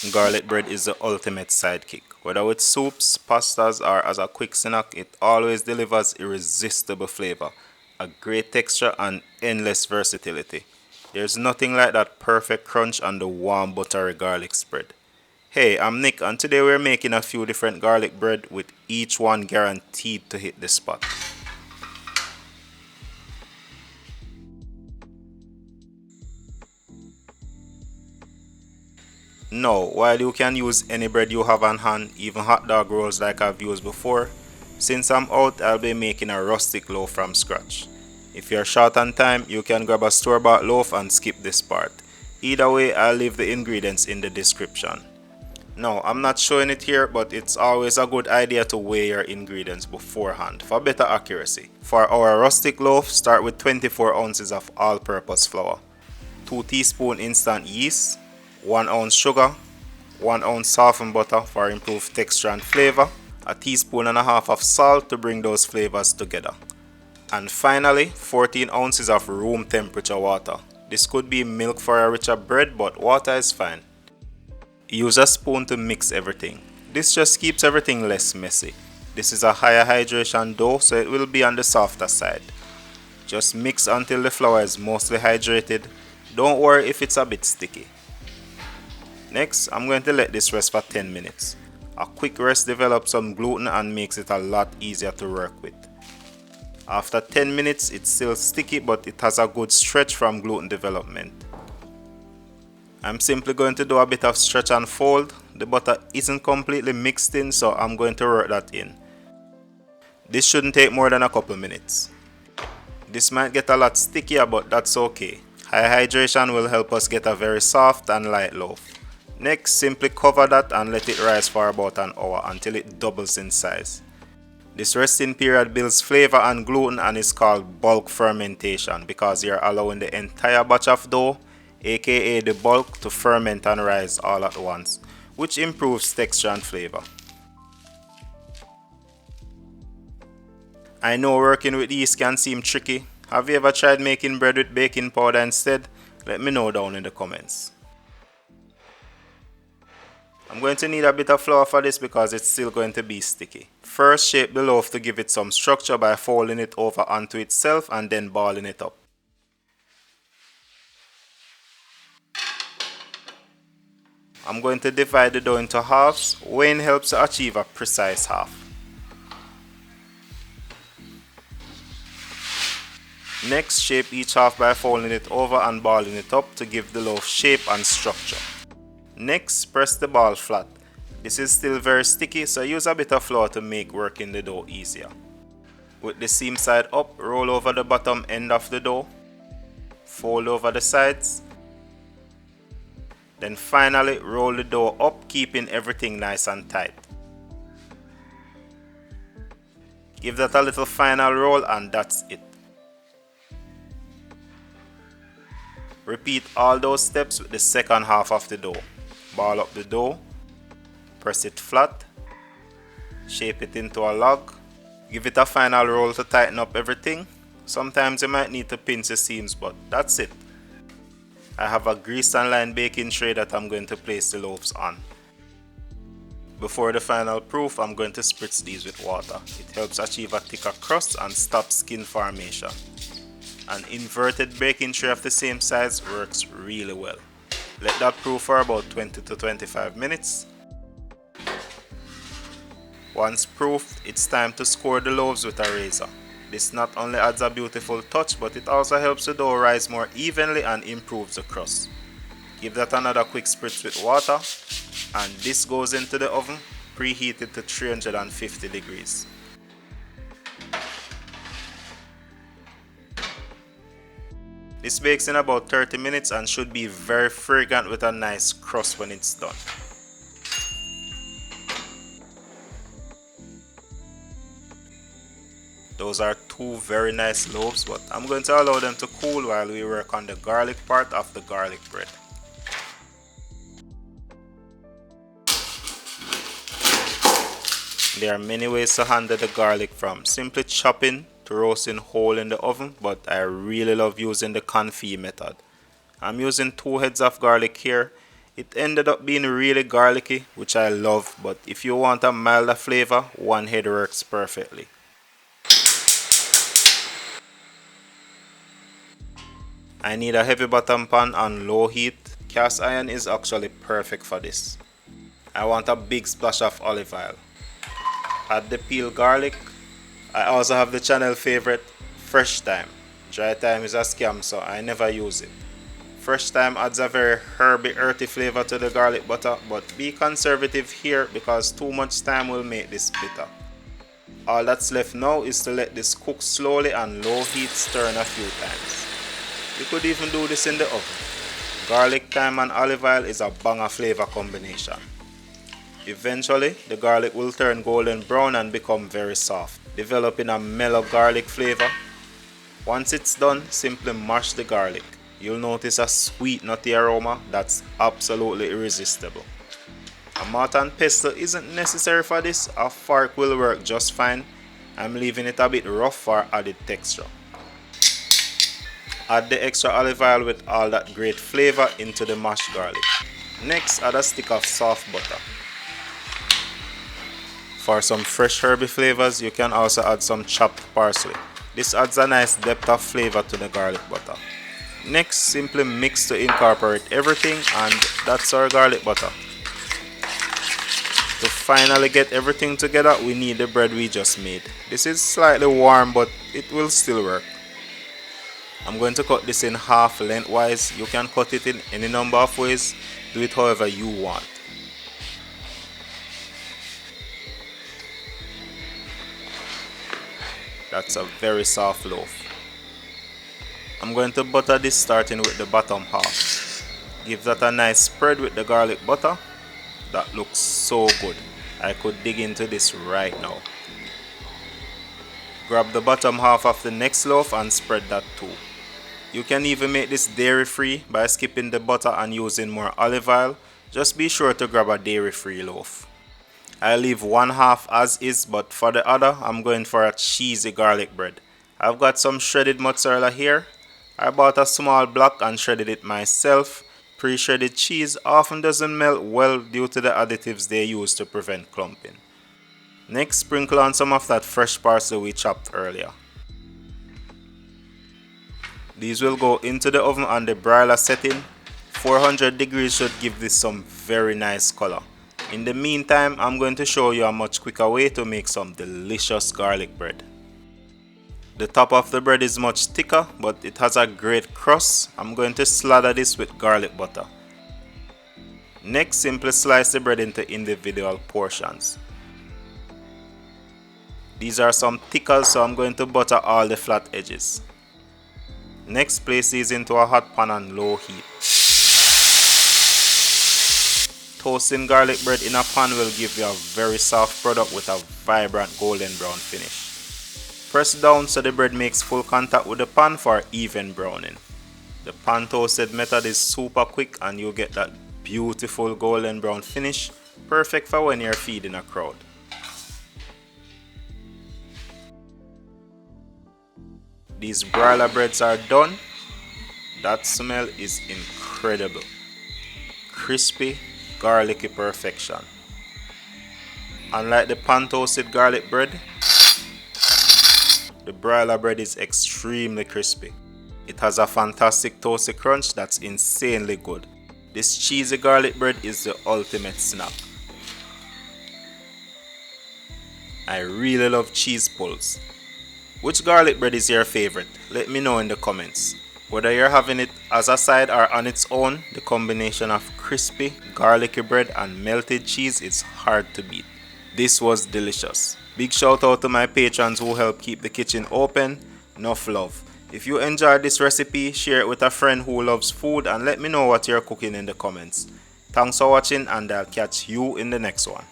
Garlic bread is the ultimate sidekick. Whether with soups, pastas, or as a quick snack, it always delivers irresistible flavor, a great texture, and endless versatility. There's nothing like that perfect crunch on the warm buttery garlic spread. Hey, I'm Nick, and today we're making a few different garlic bread with each one guaranteed to hit the spot. No, while you can use any bread you have on hand, even hot dog rolls like I've used before, since I'm out, I'll be making a rustic loaf from scratch. If you're short on time, you can grab a store-bought loaf and skip this part. Either way, I'll leave the ingredients in the description. No, I'm not showing it here, but it's always a good idea to weigh your ingredients beforehand for better accuracy. For our rustic loaf, start with 24 ounces of all-purpose flour, 2 teaspoons instant yeast, 1 ounce sugar, 1 ounce softened butter for improved texture and flavor, a teaspoon and a half of salt to bring those flavors together. And finally, 14 ounces of room temperature water. This could be milk for a richer bread, but water is fine. Use a spoon to mix everything. This just keeps everything less messy. This is a higher hydration dough, so it will be on the softer side. Just mix until the flour is mostly hydrated. Don't worry if it's a bit sticky. Next, I'm going to let this rest for 10 minutes. A quick rest develops some gluten and makes it a lot easier to work with. After 10 minutes, it's still sticky, but it has a good stretch from gluten development. I'm simply going to do a bit of stretch and fold. The butter isn't completely mixed in, so I'm going to work that in. This shouldn't take more than a couple minutes. This might get a lot stickier, but that's okay. High hydration will help us get a very soft and light loaf. Next, simply cover that and let it rise for about an hour until it doubles in size. This resting period builds flavor and gluten and is called bulk fermentation because you're allowing the entire batch of dough, aka the bulk, to ferment and rise all at once, which improves texture and flavor. I know working with yeast can seem tricky. Have you ever tried making bread with baking powder instead? Let me know down in the comments. I'm going to need a bit of flour for this because it's still going to be sticky. First, shape the loaf to give it some structure by folding it over onto itself and then balling it up. I'm going to divide the dough into halves. Weighing helps to achieve a precise half. Next, shape each half by folding it over and balling it up to give the loaf shape and structure. Next, press the ball flat. This is still very sticky, so use a bit of flour to make working the dough easier. With the seam side up, roll over the bottom end of the dough. Fold over the sides. Then finally, roll the dough up, keeping everything nice and tight. Give that a little final roll and that's it. Repeat all those steps with the second half of the dough. Ball up the dough, press it flat, shape it into a log, give it a final roll to tighten up everything. Sometimes you might need to pinch the seams, but that's it. I have a greased and lined baking tray that I'm going to place the loaves on. Before the final proof, I'm going to spritz these with water. It helps achieve a thicker crust and stop skin formation. An inverted baking tray of the same size works really well. Let that proof for about 20 to 25 minutes. Once proofed, it's time to score the loaves with a razor. This not only adds a beautiful touch, but it also helps the dough rise more evenly and improves the crust. Give that another quick spritz with water, and this goes into the oven, preheated to 350 degrees. This bakes in about 30 minutes and should be very fragrant with a nice crust when it's done. Those are two very nice loaves, but I'm going to allow them to cool while we work on the garlic part of the garlic bread. There are many ways to handle the garlic, from simply chopping to roasting whole in the oven, but I really love using the confit method. I'm using 2 heads of garlic here. It ended up being really garlicky, which I love, but if you want a milder flavor, one head works perfectly. I need a heavy bottom pan on low heat. Cast iron is actually perfect for this. I want a big splash of olive oil. Add the peeled garlic. I also have the channel favorite, fresh thyme. Dry thyme is a scam, so I never use it. Fresh thyme adds a very herby, earthy flavor to the garlic butter, but be conservative here because too much thyme will make this bitter. All that's left now is to let this cook slowly on low heat, stirring a few times. You could even do this in the oven. Garlic, thyme and olive oil is a banger flavor combination. Eventually, the garlic will turn golden brown and become very soft, developing a mellow garlic flavor. Once it's done, simply mash the garlic. You'll notice a sweet nutty aroma that's absolutely irresistible. A mortar and pestle isn't necessary for this, a fork will work just fine. I'm leaving it a bit rough for added texture. Add the extra olive oil with all that great flavor into the mashed garlic. Next, add a stick of soft butter. For some fresh herby flavors, you can also add some chopped parsley. This adds a nice depth of flavor to the garlic butter. Next, simply mix to incorporate everything, and that's our garlic butter. To finally get everything together, we need the bread we just made. This is slightly warm, but it will still work. I'm going to cut this in half lengthwise. You can cut it in any number of ways. Do it however you want. That's a very soft loaf. I'm going to butter this starting with the bottom half. Give that a nice spread with the garlic butter. That looks so good. I could dig into this right now. Grab the bottom half of the next loaf and spread that too. You can even make this dairy free by skipping the butter and using more olive oil. Just be sure to grab a dairy free loaf. I leave one half as is, but for the other I'm going for a cheesy garlic bread. I've got some shredded mozzarella here. I bought a small block and shredded it myself. Pre-shredded cheese often doesn't melt well due to the additives they use to prevent clumping. Next, sprinkle on some of that fresh parsley we chopped earlier. These will go into the oven on the broiler setting. 400 degrees should give this some very nice color. In the meantime, I'm going to show you a much quicker way to make some delicious garlic bread. The top of the bread is much thicker, but it has a great crust. I'm going to slather this with garlic butter. Next, simply slice the bread into individual portions. These are some thicker, so I'm going to butter all the flat edges. Next, place these into a hot pan on low heat. Toasting garlic bread in a pan will give you a very soft product with a vibrant golden brown finish. Press down so the bread makes full contact with the pan for even browning. The pan toasted method is super quick and you get that beautiful golden brown finish, perfect for when you're feeding a crowd. These broiler breads are done. That smell is incredible. Crispy, garlicky perfection. Unlike the pan toasted garlic bread, the broiler bread is extremely crispy. It has a fantastic toasty crunch that's insanely good. This cheesy garlic bread is the ultimate snack. I really love cheese pulls. Which garlic bread is your favorite? Let me know in the comments. Whether you're having it as a side or on its own, the combination of crispy, garlicky bread and melted cheese is hard to beat. This was delicious. Big shout out to my patrons who help keep the kitchen open. Enough love. If you enjoyed this recipe, share it with a friend who loves food and let me know what you're cooking in the comments. Thanks for watching and I'll catch you in the next one.